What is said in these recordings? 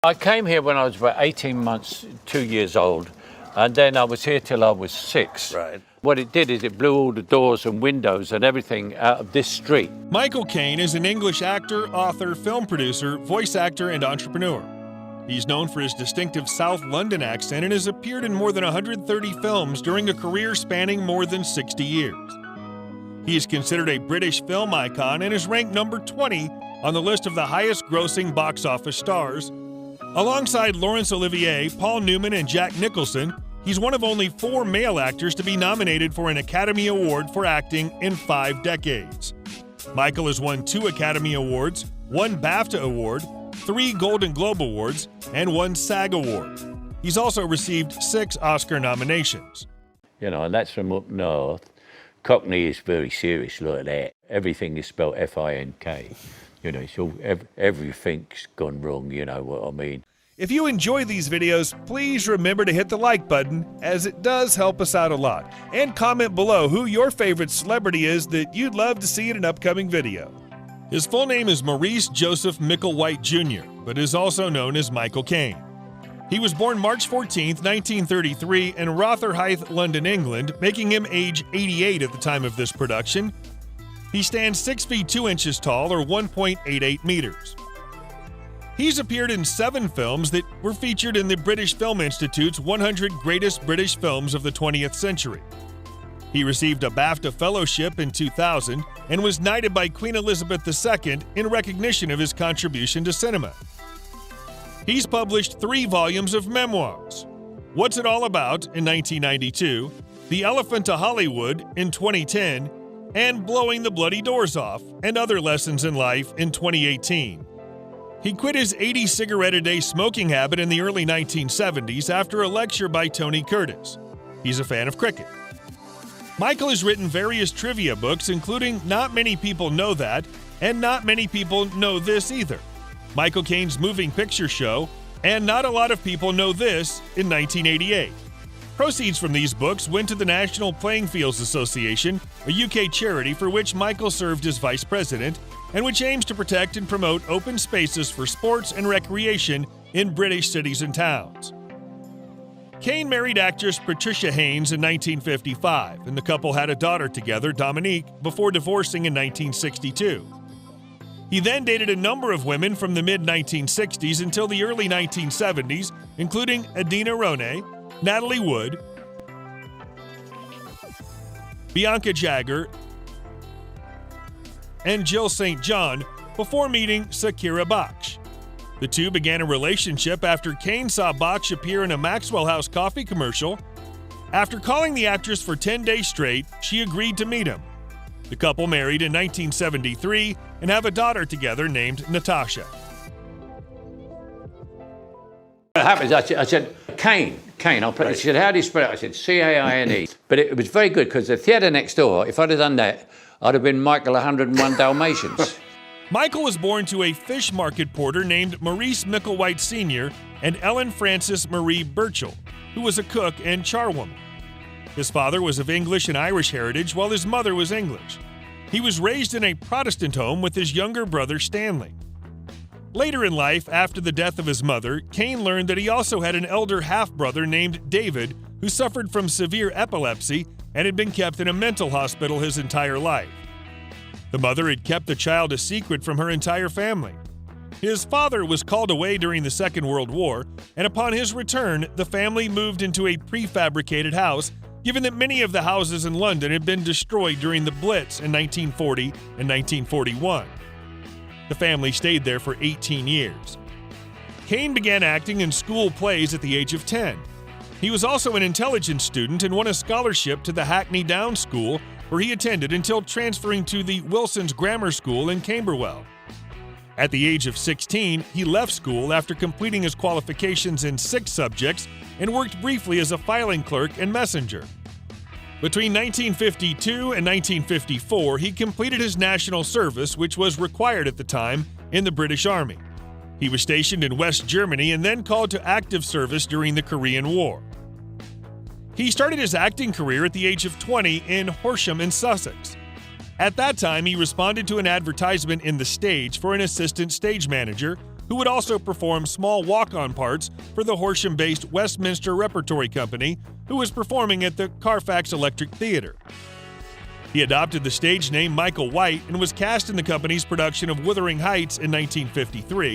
I came here when I was about 18 months, 2 years old, and then I was here till I was 6. Right. What it did is it blew all the doors and windows and everything out of this street. Michael Cain is an English actor, author, film producer, voice actor, and entrepreneur. He's known for his distinctive South London accent and has appeared in more than 130 films during a career spanning more than 60 years. He is considered a British film icon and is ranked number 20 on the list of the highest-grossing box office stars. Alongside Laurence Olivier, Paul Newman, and Jack Nicholson, he's one of only 4 male actors to be nominated for an Academy Award for acting in 5 decades. Michael has won 2 Academy Awards, 1 BAFTA Award, 3 Golden Globe Awards, and 1 SAG Award. He's also received 6 Oscar nominations. You know, and that's from up north. Cockney is very serious like that. Everything is spelled F-I-N-K. You know, it's all, everything's gone wrong, you know what I mean. If you enjoy these videos, please remember to hit the like button, as it does help us out a lot. And comment below who your favorite celebrity is that you'd love to see in an upcoming video. His full name is Maurice Joseph Micklewhite Jr., but is also known as Michael Cain. He was born March 14, 1933 in Rotherhithe, London, England, making him age 88 at the time of this production. He stands 6 feet 2 inches tall, or 1.88 meters. He's appeared in 7 films that were featured in the British Film Institute's 100 Greatest British Films of the 20th Century. He received a BAFTA Fellowship in 2000 and was knighted by Queen Elizabeth II in recognition of his contribution to cinema. He's published 3 volumes of memoirs: What's It All About in 1992, The Elephant to Hollywood in 2010, and Blowing the Bloody Doors Off and Other Lessons in Life in 2018. He quit his 80 cigarette-a-day smoking habit in the early 1970s after a lecture by Tony Curtis. He's a fan of cricket. Michael has written various trivia books, including Not Many People Know That and Not Many People Know This Either, Michael Cain's Moving Picture Show, and Not a Lot of People Know This in 1988. Proceeds from these books went to the National Playing Fields Association, a UK charity for which Michael served as vice president, and which aims to protect and promote open spaces for sports and recreation in British cities and towns. Cain married actress Patricia Haynes in 1955, and the couple had a daughter together, Dominique, before divorcing in 1962. He then dated a number of women from the mid-1960s until the early 1970s, including Adina Ronay, Natalie Wood, Bianca Jagger, and Jill St. John, before meeting Sakira Baksh. The two began a relationship after Cain saw Baksh appear in a Maxwell House coffee commercial. After calling the actress for 10 days straight, she agreed to meet him. The couple married in 1973 and have a daughter together named Natasha. What happened? I said, Cain. She said, how do you spell it? I said, C-A-I-N-E. But it was very good, because the theatre next door, if I'd have done that, I'd have been Michael 101 Dalmatians. Michael was born to a fish market porter named Maurice Micklewhite Sr. and Ellen Frances Marie Burchell, who was a cook and charwoman. His father was of English and Irish heritage, while his mother was English. He was raised in a Protestant home with his younger brother Stanley. Later in life, after the death of his mother, Cain learned that he also had an elder half-brother named David, who suffered from severe epilepsy and had been kept in a mental hospital his entire life. The mother had kept the child a secret from her entire family. His father was called away during the Second World War, and upon his return, the family moved into a prefabricated house, given that many of the houses in London had been destroyed during the Blitz in 1940 and 1941. The family stayed there for 18 years. Cain began acting in school plays at the age of 10. He was also an intelligence student and won a scholarship to the Hackney Downs School, where he attended until transferring to the Wilson's Grammar School in Camberwell. At the age of 16, he left school after completing his qualifications in 6 subjects and worked briefly as a filing clerk and messenger. Between 1952 and 1954, he completed his national service, which was required at the time, in the British Army. He was stationed in West Germany and then called to active service during the Korean War. He started his acting career at the age of 20 in Horsham in Sussex. At that time, he responded to an advertisement in The Stage for an assistant stage manager, who would also perform small walk-on parts for the Horsham-based Westminster Repertory Company, who was performing at the Carfax Electric Theatre. He adopted the stage name Michael White and was cast in the company's production of Wuthering Heights in 1953.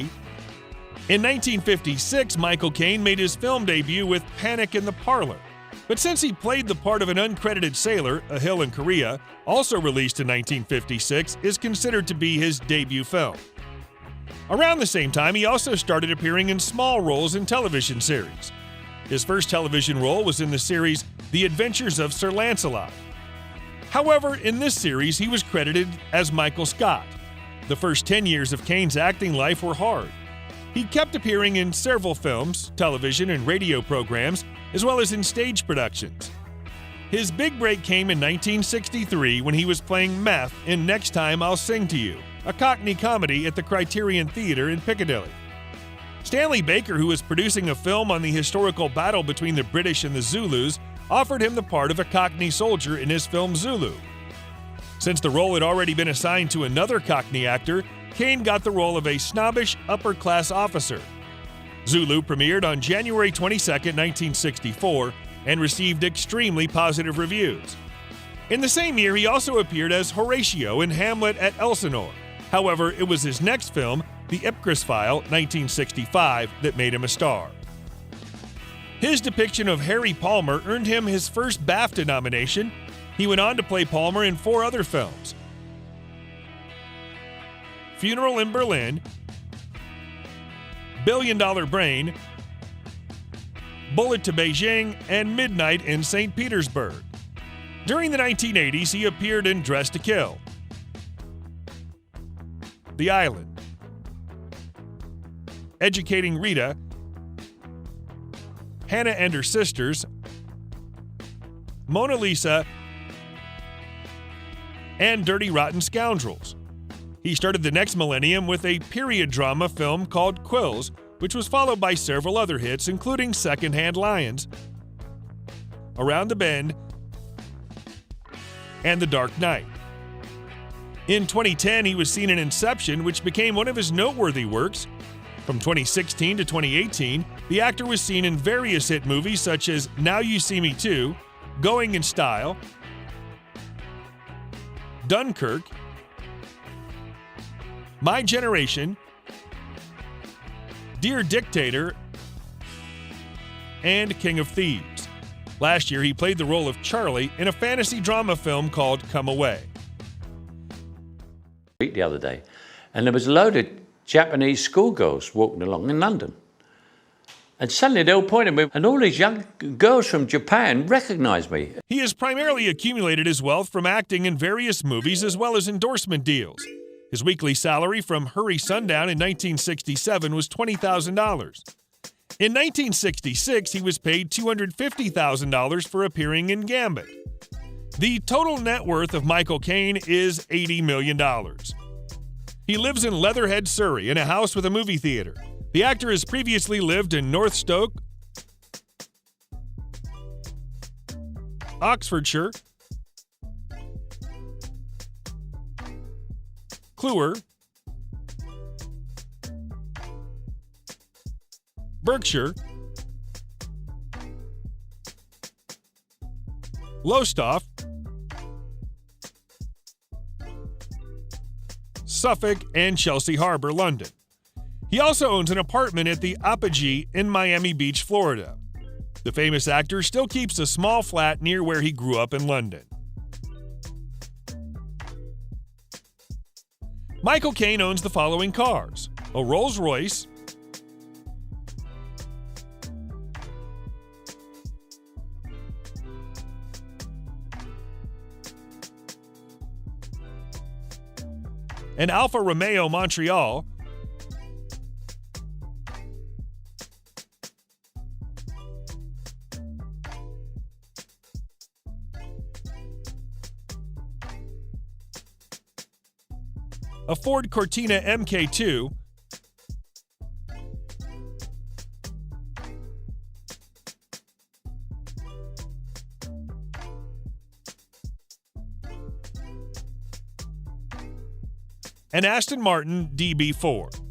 In 1956, Michael Cain made his film debut with Panic in the Parlor. But since he played the part of an uncredited sailor, A Hill in Korea, also released in 1956, is considered to be his debut film. Around the same time, he also started appearing in small roles in television series. His first television role was in the series The Adventures of Sir Lancelot. However, in this series, he was credited as Michael Scott. The first 10 years of Cain's acting life were hard. He kept appearing in several films, television, and radio programs, as well as in stage productions. His big break came in 1963 when he was playing Meth in Next Time I'll Sing to You, a Cockney comedy at the Criterion Theatre in Piccadilly. Stanley Baker, who was producing a film on the historical battle between the British and the Zulus, offered him the part of a Cockney soldier in his film Zulu. Since the role had already been assigned to another Cockney actor, Cain got the role of a snobbish upper-class officer. Zulu premiered on January 22, 1964, and received extremely positive reviews. In the same year, he also appeared as Horatio in Hamlet at Elsinore. However, it was his next film, The Ipcress File, 1965, that made him a star. His depiction of Harry Palmer earned him his first BAFTA nomination. He went on to play Palmer in 4 other films: Funeral in Berlin, $1 Billion Brain, Bullet to Beijing, and Midnight in St. Petersburg. During the 1980s, he appeared in Dressed to Kill, The Island, Educating Rita, Hannah and Her Sisters, Mona Lisa, and Dirty Rotten Scoundrels. He started the next millennium with a period drama film called Quills, which was followed by several other hits, including Secondhand Lions, Around the Bend, and The Dark Knight. In 2010, he was seen in Inception, which became one of his noteworthy works. From 2016 to 2018, the actor was seen in various hit movies such as Now You See Me Too, Going in Style, Dunkirk, My Generation, Dear Dictator, and King of Thieves. Last year, he played the role of Charlie in a fantasy drama film called Come Away. The other day, and there was a load of Japanese schoolgirls walking along in London. And suddenly they all pointed at me, and all these young girls from Japan recognized me. He has primarily accumulated his wealth from acting in various movies as well as endorsement deals. His weekly salary from Hurry Sundown in 1967 was $20,000. In 1966, he was paid $250,000 for appearing in Gambit. The total net worth of Michael Cain is $80 million. He lives in Leatherhead, Surrey, in a house with a movie theater. The actor has previously lived in North Stoke, Oxfordshire, Clewer, Berkshire, Lowestoft, Suffolk, and Chelsea Harbor, London. He also owns an apartment at the Apogee in Miami Beach, Florida. The famous actor still keeps a small flat near where he grew up in London. Michael Cain owns the following cars: a Rolls-Royce, an Alfa Romeo Montreal, a Ford Cortina MK2, an Aston Martin DB4.